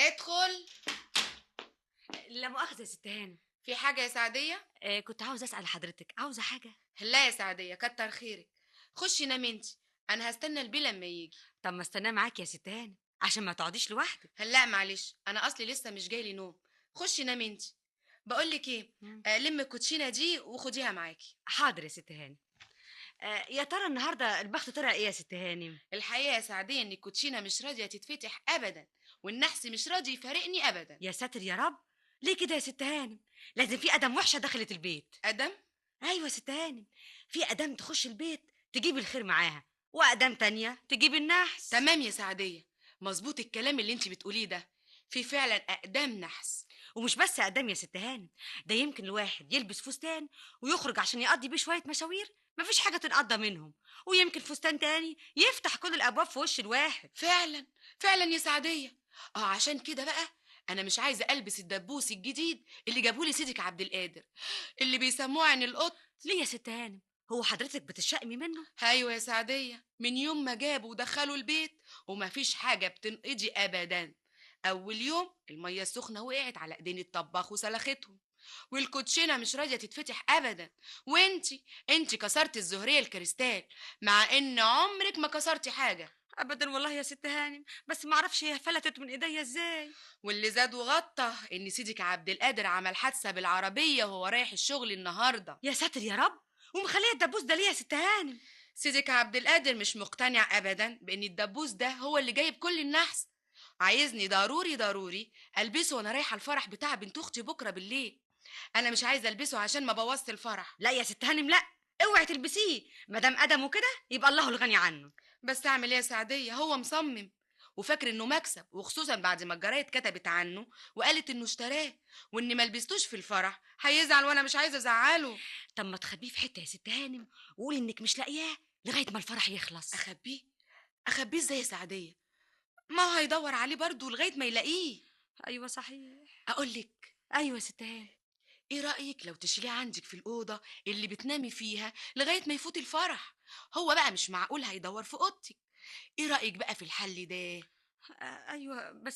ادخل. لا مؤاخذة يا ست هانم. في حاجة يا سعدية؟ كنت عاوزة أسأل حضرتك، عاوزة حاجة؟ لا يا سعدية، كتر خيرك. خشي نامي انتي، انا هستنى البيه لما يجي. طب ما استناه معاكي يا ست هانم عشان ما تقعديش لوحدك. لا معلش، انا اصلي لسه مش جايلي نوم. خشي نامي انتي. بقولك ايه، مم. لم الكوتشينة دي وخديها معاكي. حاضر يا ست هانم. يا ترى النهارده البخت طلع ايه يا ست هانم؟ الحقيقة يا سعدية ان الكوتشينة مش راضية تتفتح ابدا، والنحس مش راضي يفارقني ابدا. يا ساتر يا رب. ليه كده يا ست هانم؟ لازم في ادم وحشه دخلت البيت. ادم؟ ايوه يا ست هانم. في ادم تخش البيت تجيب الخير معاها، وادم تانية تجيب النحس. تمام يا سعدية، مظبوط الكلام اللي انتي بتقوليه ده. في فعلا اقدام نحس. ومش بس ادم يا ست هانم، ده يمكن الواحد يلبس فستان ويخرج عشان يقضي بيه شويه مشاوير مفيش حاجه تنقضى منهم، ويمكن فستان تاني يفتح كل الابواب في وش الواحد. فعلا، فعلا يا سعدية. عشان كده بقى انا مش عايزة البس الدبوس الجديد اللي جابهولي سيدك عبد القادر، اللي بيسموه عن القط. ليه يا ست هانم؟ هو حضرتك بتشقمي منه؟ ايوه يا سعدية، من يوم ما جابه ودخله البيت ومفيش حاجة بتنقضي ابدا. اول يوم المية السخنة وقعت على ايدين الطباخ وسلختهم، والكوتشينة مش راضية تتفتح ابدا. انتي كسرتي الزهرية الكريستال، مع ان عمرك ما كسرتي حاجة. ابدا والله يا ست هانم، بس ما اعرفش هي فلتت من ايديا ازاي. واللي زاد وغطى ان سيدك عبد القادر عمل حادثة بالعربية وهو رايح الشغل النهاردة. يا ساتر يا رب. ومخليه الدبوس ده ليه يا ست هانم؟ سيدك عبد القادر مش مقتنع ابدا بان الدبوس ده هو اللي جايب كل النحس. عايزني ضروري ضروري البسه وانا رايحه الفرح بتاع بنت اختي بكره بالليل. انا مش عايزه البسه عشان ما بوظت الفرح. لا يا ست هانم لا، اوعي تلبسيه، ما دام ادم وكده يبقى الله الغني عنه. بس اعمل ايه يا سعديه، هو مصمم وفاكر انه مكسب، وخصوصا بعد ما الجرايد كتبت عنه وقالت انه اشتراه، واني ما لبستوش في الفرح هيزعل وانا مش عايزه ازعله. طب ما تخبيه في حته يا ست هانم وقولي انك مش لاقياه لغايه ما الفرح يخلص. اخبيه؟ اخبيه ازاي يا سعديه؟ ما هو هيدور عليه برضه لغايه ما يلاقيه. ايوه صحيح. اقولك، ايوه يا ست هانم. ايه رأيك لو تشيليه عندك في الأوضة اللي بتنامي فيها لغاية ما يفوت الفرح؟ هو بقى مش معقول هيدور في أوضتك. ايه رأيك بقى في الحل ده؟ ايوه بس